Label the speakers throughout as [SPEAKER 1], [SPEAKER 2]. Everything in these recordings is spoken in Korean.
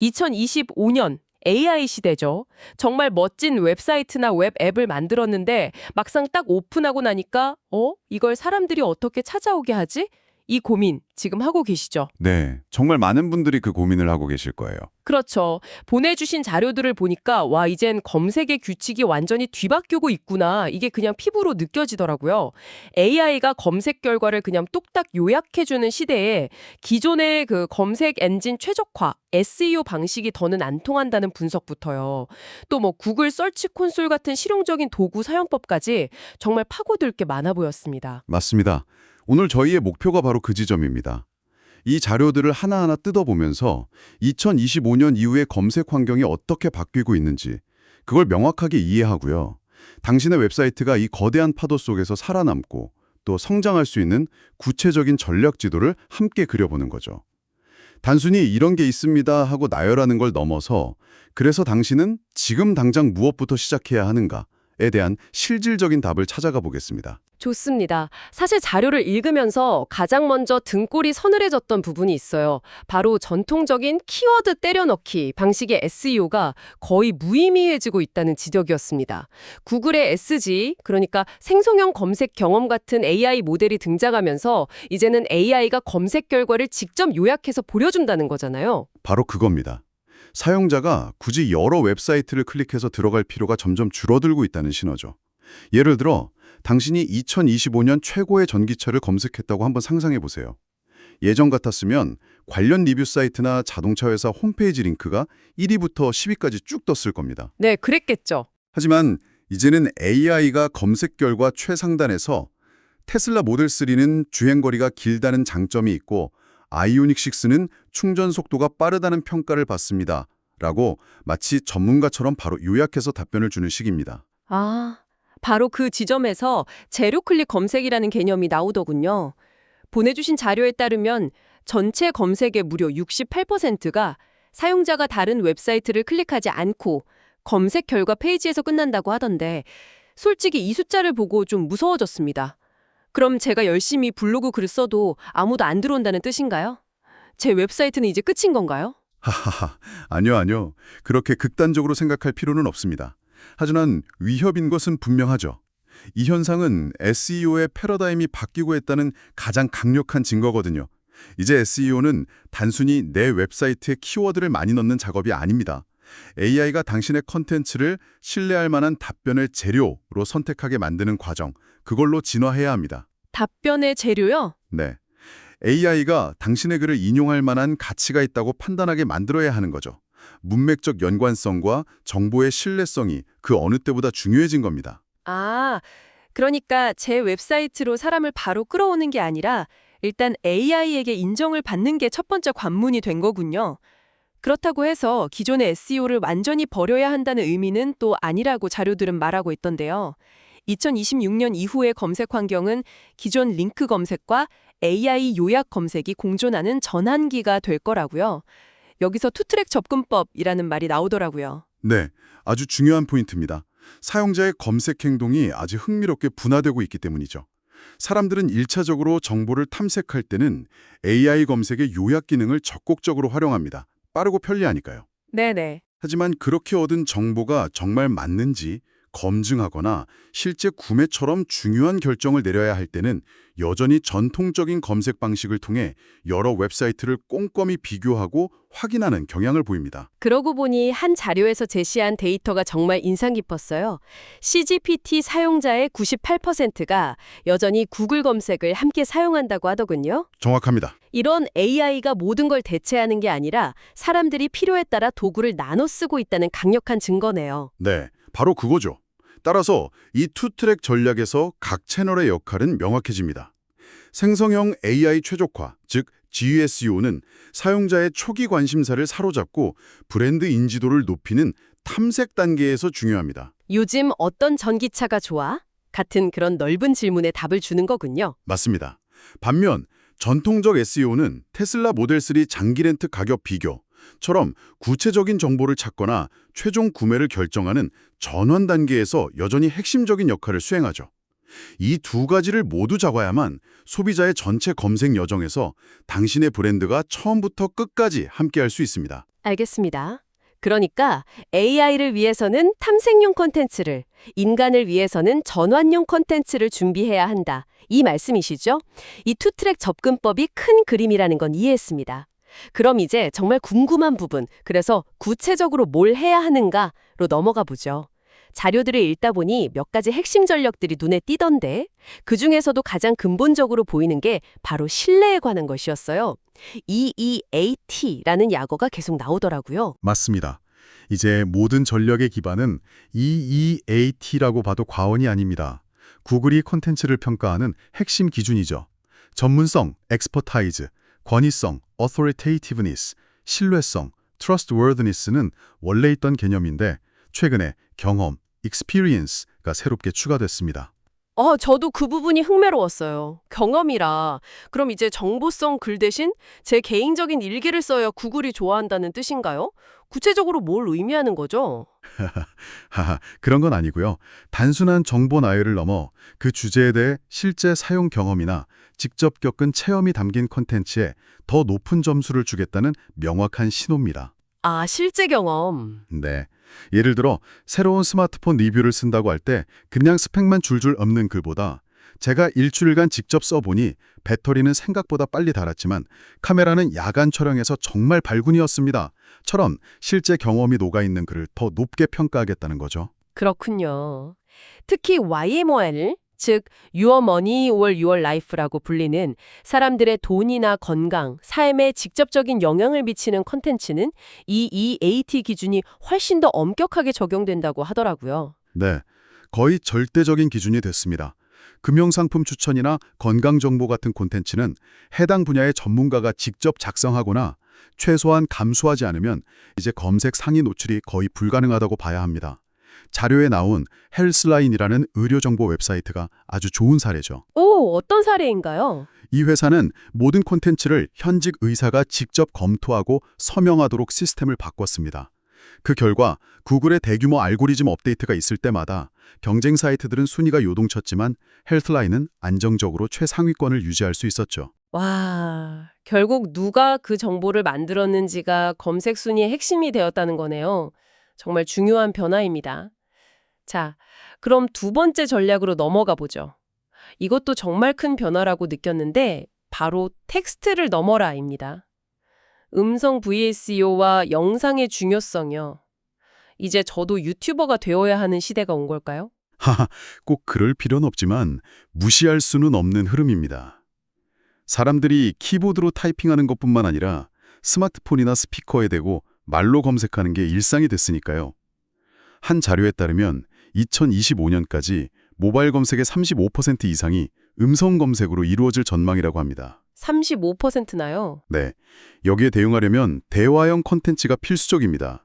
[SPEAKER 1] 2025년 AI 시대죠. 정말 멋진 웹사이트나 웹 앱을 만들었는데 막상 딱 오픈하고 나니까 이걸 사람들이 어떻게 찾아오게 하지? 이 고민 지금 하고 계시죠?
[SPEAKER 2] 네, 정말 많은 분들이 그 고민을 하고 계실 거예요.
[SPEAKER 1] 그렇죠. 보내주신 자료들을 보니까 와, 이젠 검색의 규칙이 완전히 뒤바뀌고 있구나. 이게 그냥 피부로 느껴지더라고요. AI가 검색 결과를 그냥 뚝딱 요약해주는 시대에 기존의 그 검색 엔진 최적화, SEO 방식이 더는 안 통한다는 분석부터요. 또 뭐 구글 서치 콘솔 같은 실용적인 도구 사용법까지 정말 파고들 게 많아 보였습니다.
[SPEAKER 2] 맞습니다. 오늘 저희의 목표가 바로 그 지점입니다. 이 자료들을 하나하나 뜯어보면서 2025년 이후의 검색 환경이 어떻게 바뀌고 있는지 그걸 명확하게 이해하고요. 당신의 웹사이트가 이 거대한 파도 속에서 살아남고 또 성장할 수 있는 구체적인 전략 지도를 함께 그려보는 거죠. 단순히 이런 게 있습니다 하고 나열하는 걸 넘어서 그래서 당신은 지금 당장 무엇부터 시작해야 하는가에 대한 실질적인 답을 찾아가 보겠습니다.
[SPEAKER 1] 좋습니다. 사실 자료를 읽으면서 가장 먼저 등골이 서늘해졌던 부분이 있어요. 바로 전통적인 키워드 때려넣기 방식의 SEO가 거의 무의미해지고 있다는 지적이었습니다. 구글의 SG, 그러니까 생성형 검색 경험 같은 AI 모델이 등장하면서 이제는 AI가 검색 결과를 직접 요약해서 보여준다는 거잖아요.
[SPEAKER 2] 바로 그겁니다. 사용자가 굳이 여러 웹사이트를 클릭해서 들어갈 필요가 점점 줄어들고 있다는 신호죠. 예를 들어 당신이 2025년 최고의 전기차를 검색했다고 한번 상상해 보세요. 예전 같았으면 관련 리뷰 사이트나 자동차 회사 홈페이지 링크가 1위부터 10위까지 쭉 떴을 겁니다.
[SPEAKER 1] 네, 그랬겠죠.
[SPEAKER 2] 하지만 이제는 AI가 검색 결과 최상단에서 테슬라 모델 3는 주행거리가 길다는 장점이 있고 아이오닉 6는 충전 속도가 빠르다는 평가를 받습니다. 라고 마치 전문가처럼 바로 요약해서 답변을 주는 식입니다.
[SPEAKER 1] 아, 바로 그 지점에서 제로 클릭 검색이라는 개념이 나오더군요. 보내주신 자료에 따르면 전체 검색의 무려 68%가 사용자가 다른 웹사이트를 클릭하지 않고 검색 결과 페이지에서 끝난다고 하던데 솔직히 이 숫자를 보고 좀 무서워졌습니다. 그럼 제가 열심히 블로그 글 써도 아무도 안 들어온다는 뜻인가요? 제 웹사이트는 이제 끝인 건가요?
[SPEAKER 2] 하하하, 아니요. 그렇게 극단적으로 생각할 필요는 없습니다. 하지만 위협인 것은 분명하죠. 이 현상은 SEO의 패러다임이 바뀌고 있다는 가장 강력한 증거거든요. 이제 SEO는 단순히 내 웹사이트에 키워드를 많이 넣는 작업이 아닙니다. AI가 당신의 컨텐츠를 신뢰할 만한 답변의 재료로 선택하게 만드는 과정, 그걸로 진화해야 합니다.
[SPEAKER 1] 답변의 재료요?
[SPEAKER 2] 네. AI가 당신의 글을 인용할 만한 가치가 있다고 판단하게 만들어야 하는 거죠. 문맥적 연관성과 정보의 신뢰성이 그 어느 때보다 중요해진 겁니다.
[SPEAKER 1] 아, 그러니까 제 웹사이트로 사람을 바로 끌어오는 게 아니라 일단 AI에게 인정을 받는 게 첫 번째 관문이 된 거군요. 그렇다고 해서 기존의 SEO를 완전히 버려야 한다는 의미는 또 아니라고 자료들은 말하고 있던데요. 2026년 이후의 검색 환경은 기존 링크 검색과 AI 요약 검색이 공존하는 전환기가 될 거라고요. 여기서 투트랙 접근법이라는 말이 나오더라고요.
[SPEAKER 2] 네, 아주 중요한 포인트입니다. 사용자의 검색 행동이 아주 흥미롭게 분화되고 있기 때문이죠. 사람들은 1차적으로 정보를 탐색할 때는 AI 검색의 요약 기능을 적극적으로 활용합니다. 빠르고 편리하니까요.
[SPEAKER 1] 네네.
[SPEAKER 2] 하지만 그렇게 얻은 정보가 정말 맞는지 검증하거나 실제 구매처럼 중요한 결정을 내려야 할 때는 여전히 전통적인 검색 방식을 통해 여러 웹사이트를 꼼꼼히 비교하고 확인하는 경향을 보입니다.
[SPEAKER 1] 그러고 보니 한 자료에서 제시한 데이터가 정말 인상 깊었어요. CGPT 사용자의 98%가 여전히 구글 검색을 함께 사용한다고 하더군요.
[SPEAKER 2] 정확합니다.
[SPEAKER 1] 이런 AI가 모든 걸 대체하는 게 아니라 사람들이 필요에 따라 도구를 나눠 쓰고 있다는 강력한 증거네요.
[SPEAKER 2] 네, 바로 그거죠. 따라서 이 투트랙 전략에서 각 채널의 역할은 명확해집니다. 생성형 AI 최적화, 즉 GSEO는 사용자의 초기 관심사를 사로잡고 브랜드 인지도를 높이는 탐색 단계에서 중요합니다.
[SPEAKER 1] 요즘 어떤 전기차가 좋아? 같은 그런 넓은 질문에 답을 주는 거군요.
[SPEAKER 2] 맞습니다. 반면 전통적 SEO는 테슬라 모델 3 장기 렌트 가격 비교처럼 구체적인 정보를 찾거나 최종 구매를 결정하는 전환 단계에서 여전히 핵심적인 역할을 수행하죠. 이 두 가지를 모두 잡아야만 소비자의 전체 검색 여정에서 당신의 브랜드가 처음부터 끝까지 함께할 수 있습니다.
[SPEAKER 3] 알겠습니다. 그러니까 AI를 위해서는 탐색용 콘텐츠를, 인간을 위해서는 전환용 콘텐츠를 준비해야 한다. 이 말씀이시죠? 이 투트랙 접근법이 큰 그림이라는 건 이해했습니다. 그럼 이제 정말 궁금한 부분, 그래서 구체적으로 뭘 해야 하는가로 넘어가 보죠. 자료들을 읽다 보니 몇 가지 핵심 전략들이 눈에 띄던데 그중에서도 가장 근본적으로 보이는 게 바로 신뢰에 관한 것이었어요. EEAT라는 약어가 계속 나오더라고요.
[SPEAKER 4] 맞습니다. 이제 모든 전력의 기반은 EEAT라고 봐도 과언이 아닙니다. 구글이 콘텐츠를 평가하는 핵심 기준이죠. 전문성, expertise, 권위성, authoritativeness, 신뢰성, trustworthiness는 원래 있던 개념인데 최근에 경험, experience가 새롭게 추가됐습니다.
[SPEAKER 3] 저도 그 부분이 흥미로웠어요. 경험이라. 그럼 이제 정보성 글 대신 제 개인적인 일기를 써야 구글이 좋아한다는 뜻인가요? 구체적으로 뭘 의미하는 거죠?
[SPEAKER 4] 하하, 그런 건 아니고요. 단순한 정보 나열을 넘어 그 주제에 대해 실제 사용 경험이나 직접 겪은 체험이 담긴 콘텐츠에 더 높은 점수를 주겠다는 명확한 신호입니다.
[SPEAKER 3] 아, 실제 경험.
[SPEAKER 4] 네. 예를 들어 새로운 스마트폰 리뷰를 쓴다고 할 때 그냥 스펙만 줄줄 읊는 글보다 제가 일주일간 직접 써보니 배터리는 생각보다 빨리 닳았지만 카메라는 야간 촬영에서 정말 발군이었습니다. 처럼 실제 경험이 녹아있는 글을 더 높게 평가하겠다는 거죠.
[SPEAKER 3] 그렇군요. 특히 YMOL, 즉 Your Money or Your Life라고 불리는 사람들의 돈이나 건강, 삶에 직접적인 영향을 미치는 콘텐츠는 이 EAT 기준이 훨씬 더 엄격하게 적용된다고 하더라고요.
[SPEAKER 4] 네. 거의 절대적인 기준이 됐습니다. 금융상품 추천이나 건강정보 같은 콘텐츠는 해당 분야의 전문가가 직접 작성하거나 최소한 감수하지 않으면 이제 검색 상위 노출이 거의 불가능하다고 봐야 합니다. 자료에 나온 헬스라인이라는 의료정보 웹사이트가 아주 좋은 사례죠.
[SPEAKER 3] 오, 어떤 사례인가요?
[SPEAKER 4] 이 회사는 모든 콘텐츠를 현직 의사가 직접 검토하고 서명하도록 시스템을 바꿨습니다. 그 결과 구글의 대규모 알고리즘 업데이트가 있을 때마다 경쟁 사이트들은 순위가 요동쳤지만 헬스라인은 안정적으로 최상위권을 유지할 수 있었죠.
[SPEAKER 3] 와, 결국 누가 그 정보를 만들었는지가 검색 순위의 핵심이 되었다는 거네요. 정말 중요한 변화입니다. 자, 그럼 두 번째 전략으로 넘어가 보죠. 이것도 정말 큰 변화라고 느꼈는데 바로 텍스트를 넘어라입니다. 음성 VSEO와 영상의 중요성이요. 이제 저도 유튜버가 되어야 하는 시대가 온 걸까요?
[SPEAKER 4] 하하, 꼭 그럴 필요는 없지만 무시할 수는 없는 흐름입니다. 사람들이 키보드로 타이핑하는 것뿐만 아니라 스마트폰이나 스피커에 대고 말로 검색하는 게 일상이 됐으니까요. 한 자료에 따르면 2025년까지 모바일 검색의 35% 이상이 음성 검색으로 이루어질 전망이라고 합니다.
[SPEAKER 3] 35%나요?
[SPEAKER 4] 네, 여기에 대응하려면 대화형 콘텐츠가 필수적입니다.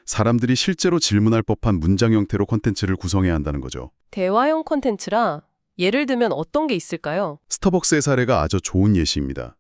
[SPEAKER 4] 사람들이 실제로 질문할 법한 문장 형태로 콘텐츠를 구성해야 한다는 거죠.
[SPEAKER 3] 대화형 콘텐츠라 예를 들면 어떤 게 있을까요?
[SPEAKER 4] 스타벅스의 사례가 아주 좋은 예시입니다.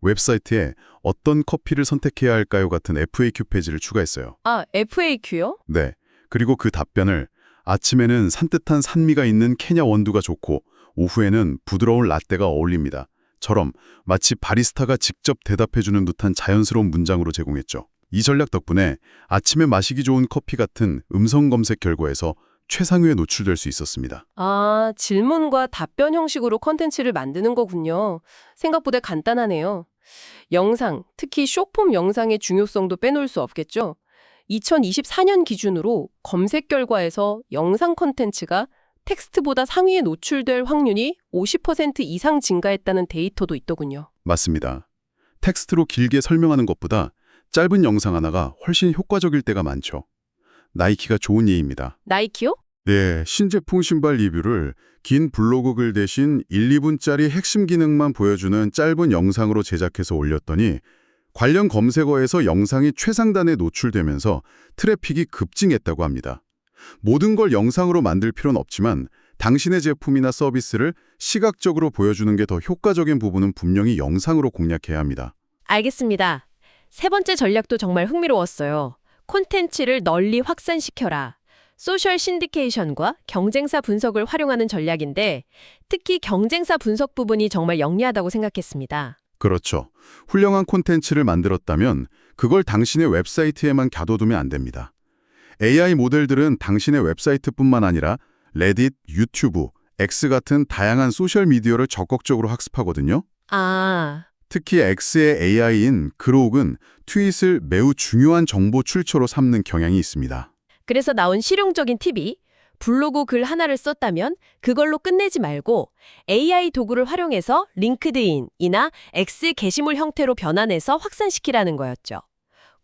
[SPEAKER 4] 웹사이트에 어떤 커피를 선택해야 할까요 같은 FAQ 페이지를 추가했어요.
[SPEAKER 3] 아, FAQ요?
[SPEAKER 4] 네, 그리고 그 답변을 아침에는 산뜻한 산미가 있는 케냐 원두가 좋고 오후에는 부드러운 라떼가 어울립니다. 처럼 마치 바리스타가 직접 대답해주는 듯한 자연스러운 문장으로 제공했죠. 이 전략 덕분에 아침에 마시기 좋은 커피 같은 음성 검색 결과에서 최상위에 노출될 수 있었습니다.
[SPEAKER 3] 아, 질문과 답변 형식으로 콘텐츠를 만드는 거군요. 생각보다 간단하네요. 영상, 특히 숏폼 영상의 중요성도 빼놓을 수 없겠죠. 2024년 기준으로 검색 결과에서 영상 콘텐츠가 텍스트보다 상위에 노출될 확률이 50% 이상 증가했다는 데이터도 있더군요.
[SPEAKER 4] 맞습니다. 텍스트로 길게 설명하는 것보다 짧은 영상 하나가 훨씬 효과적일 때가 많죠. 나이키가 좋은 예입니다.
[SPEAKER 3] 나이키요?
[SPEAKER 4] 네, 신제품 신발 리뷰를 긴 블로그 글 대신 1, 2분짜리 핵심 기능만 보여주는 짧은 영상으로 제작해서 올렸더니 관련 검색어에서 영상이 최상단에 노출되면서 트래픽이 급증했다고 합니다. 모든 걸 영상으로 만들 필요는 없지만 당신의 제품이나 서비스를 시각적으로 보여주는 게 더 효과적인 부분은 분명히 영상으로 공략해야 합니다.
[SPEAKER 3] 알겠습니다. 세 번째 전략도 정말 흥미로웠어요. 콘텐츠를 널리 확산시켜라. 소셜 신디케이션과 경쟁사 분석을 활용하는 전략인데 특히 경쟁사 분석 부분이 정말 영리하다고 생각했습니다.
[SPEAKER 4] 그렇죠. 훌륭한 콘텐츠를 만들었다면 그걸 당신의 웹사이트에만 가둬두면 안 됩니다. AI 모델들은 당신의 웹사이트뿐만 아니라 레딧, 유튜브, X 같은 다양한 소셜미디어를 적극적으로 학습하거든요.
[SPEAKER 3] 아,
[SPEAKER 4] 특히 X의 AI인 그로욱은 트윗을 매우 중요한 정보 출처로 삼는 경향이 있습니다.
[SPEAKER 3] 그래서 나온 실용적인 팁이 블로그 글 하나를 썼다면 그걸로 끝내지 말고 AI 도구를 활용해서 링크드인이나 X 게시물 형태로 변환해서 확산시키라는 거였죠.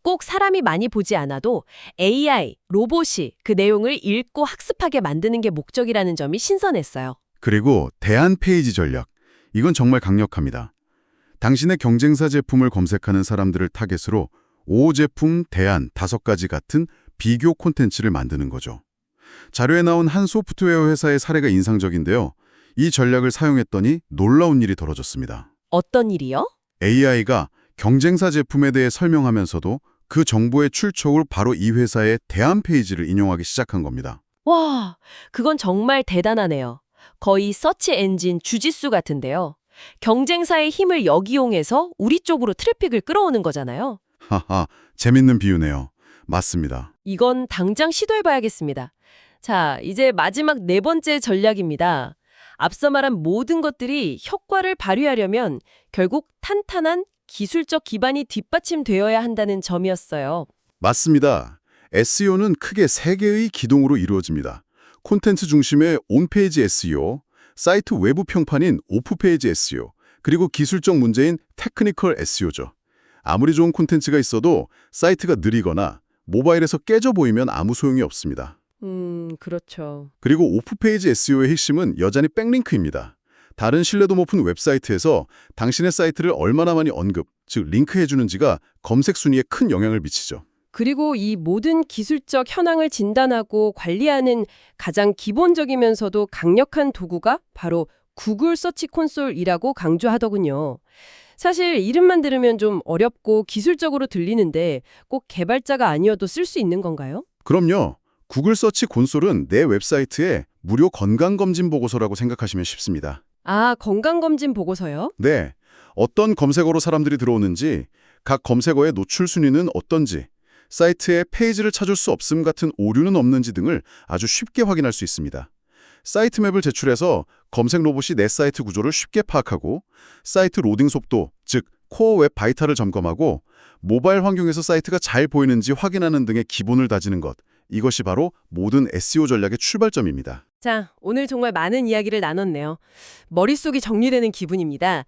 [SPEAKER 3] 꼭 사람이 많이 보지 않아도 AI, 로봇이 그 내용을 읽고 학습하게 만드는 게 목적이라는 점이 신선했어요.
[SPEAKER 4] 그리고 대안 페이지 전략. 이건 정말 강력합니다. 당신의 경쟁사 제품을 검색하는 사람들을 타겟으로 5제품 대안 5가지 같은 비교 콘텐츠를 만드는 거죠. 자료에 나온 한 소프트웨어 회사의 사례가 인상적인데요. 이 전략을 사용했더니 놀라운 일이 벌어졌습니다.
[SPEAKER 3] 어떤 일이요?
[SPEAKER 4] AI가 경쟁사 제품에 대해 설명하면서도 그 정보의 출처로 바로 이 회사의 대안 페이지를 인용하기 시작한 겁니다.
[SPEAKER 3] 와, 그건 정말 대단하네요. 거의 서치 엔진 주짓수 같은데요. 경쟁사의 힘을 역이용해서 우리 쪽으로 트래픽을 끌어오는 거잖아요.
[SPEAKER 4] 하하, 재밌는 비유네요. 맞습니다.
[SPEAKER 3] 이건 당장 시도해봐야겠습니다. 자, 이제 마지막 4번째 전략입니다. 앞서 말한 모든 것들이 효과를 발휘하려면 결국 탄탄한 기술적 기반이 뒷받침되어야 한다는 점이었어요.
[SPEAKER 4] 맞습니다. SEO는 크게 3개의 기동으로 이루어집니다. 콘텐츠 중심의 온페이지 SEO, 사이트 외부 평판인 오프페이지 SEO, 그리고 기술적 문제인 테크니컬 SEO죠. 아무리 좋은 콘텐츠가 있어도 사이트가 느리거나 모바일에서 깨져 보이면 아무 소용이 없습니다.
[SPEAKER 3] 그렇죠.
[SPEAKER 4] 그리고 오프페이지 SEO의 핵심은 여전히 백링크입니다. 다른 신뢰도 높은 웹사이트에서 당신의 사이트를 얼마나 많이 언급, 즉 링크해주는지가 검색 순위에 큰 영향을 미치죠.
[SPEAKER 3] 그리고 이 모든 기술적 현황을 진단하고 관리하는 가장 기본적이면서도 강력한 도구가 바로 구글 서치 콘솔이라고 강조하더군요. 사실 이름만 들으면 좀 어렵고 기술적으로 들리는데 꼭 개발자가 아니어도 쓸 수 있는 건가요?
[SPEAKER 4] 그럼요. 구글 서치 콘솔은 내 웹사이트의 무료 건강검진 보고서라고 생각하시면 쉽습니다.
[SPEAKER 3] 아, 건강검진 보고서요?
[SPEAKER 4] 네, 어떤 검색어로 사람들이 들어오는지, 각 검색어의 노출 순위는 어떤지, 사이트에 페이지를 찾을 수 없음 같은 오류는 없는지 등을 아주 쉽게 확인할 수 있습니다. 사이트맵을 제출해서 검색 로봇이 내 사이트 구조를 쉽게 파악하고 사이트 로딩 속도, 즉 코어 웹 바이탈을 점검하고 모바일 환경에서 사이트가 잘 보이는지 확인하는 등의 기본을 다지는 것. 이것이 바로 모든 SEO 전략의 출발점입니다.
[SPEAKER 3] 자, 오늘 정말 많은 이야기를 나눴네요. 머릿속이 정리되는 기분입니다.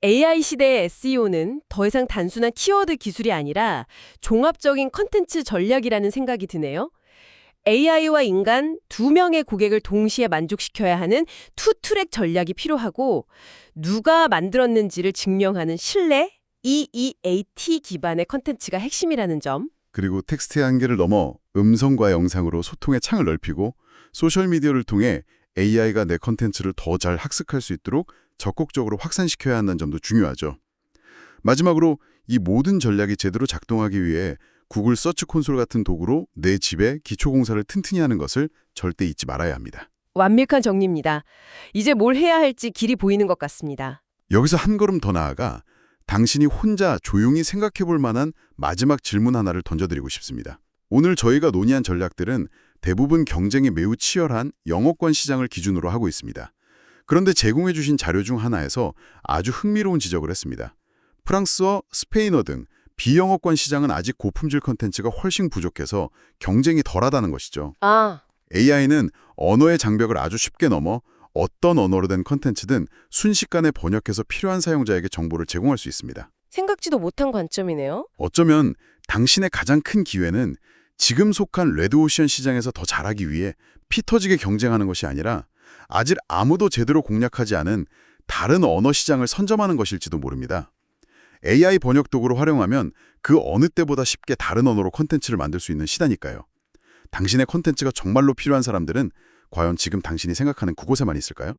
[SPEAKER 3] AI 시대의 SEO는 더 이상 단순한 키워드 기술이 아니라 종합적인 컨텐츠 전략이라는 생각이 드네요. AI와 인간 2명의 고객을 동시에 만족시켜야 하는 투트랙 전략이 필요하고 누가 만들었는지를 증명하는 신뢰, EEAT 기반의 컨텐츠가 핵심이라는 점.
[SPEAKER 4] 그리고 텍스트의 한계를 넘어 음성과 영상으로 소통의 창을 넓히고 소셜미디어를 통해 AI가 내 컨텐츠를 더 잘 학습할 수 있도록 적극적으로 확산시켜야 한다는 점도 중요하죠. 마지막으로 이 모든 전략이 제대로 작동하기 위해 구글 서치 콘솔 같은 도구로 내 집의 기초공사를 튼튼히 하는 것을 절대 잊지 말아야 합니다.
[SPEAKER 3] 완벽한 정리입니다. 이제 뭘 해야 할지 길이 보이는 것 같습니다.
[SPEAKER 4] 여기서 한 걸음 더 나아가 당신이 혼자 조용히 생각해 볼 만한 마지막 질문 하나를 던져드리고 싶습니다. 오늘 저희가 논의한 전략들은 대부분 경쟁이 매우 치열한 영어권 시장을 기준으로 하고 있습니다. 그런데 제공해 주신 자료 중 하나에서 아주 흥미로운 지적을 했습니다. 프랑스어, 스페인어 등 비영어권 시장은 아직 고품질 컨텐츠가 훨씬 부족해서 경쟁이 덜하다는 것이죠.
[SPEAKER 3] 아,
[SPEAKER 4] AI는 언어의 장벽을 아주 쉽게 넘어 어떤 언어로 된 컨텐츠든 순식간에 번역해서 필요한 사용자에게 정보를 제공할 수 있습니다.
[SPEAKER 3] 생각지도 못한 관점이네요.
[SPEAKER 4] 어쩌면 당신의 가장 큰 기회는 지금 속한 레드오션 시장에서 더 잘하기 위해 피 터지게 경쟁하는 것이 아니라 아직 아무도 제대로 공략하지 않은 다른 언어 시장을 선점하는 것일지도 모릅니다. AI 번역 도구를 활용하면 그 어느 때보다 쉽게 다른 언어로 콘텐츠를 만들 수 있는 시대니까요. 당신의 콘텐츠가 정말로 필요한 사람들은 과연 지금 당신이 생각하는 그곳에만 있을까요?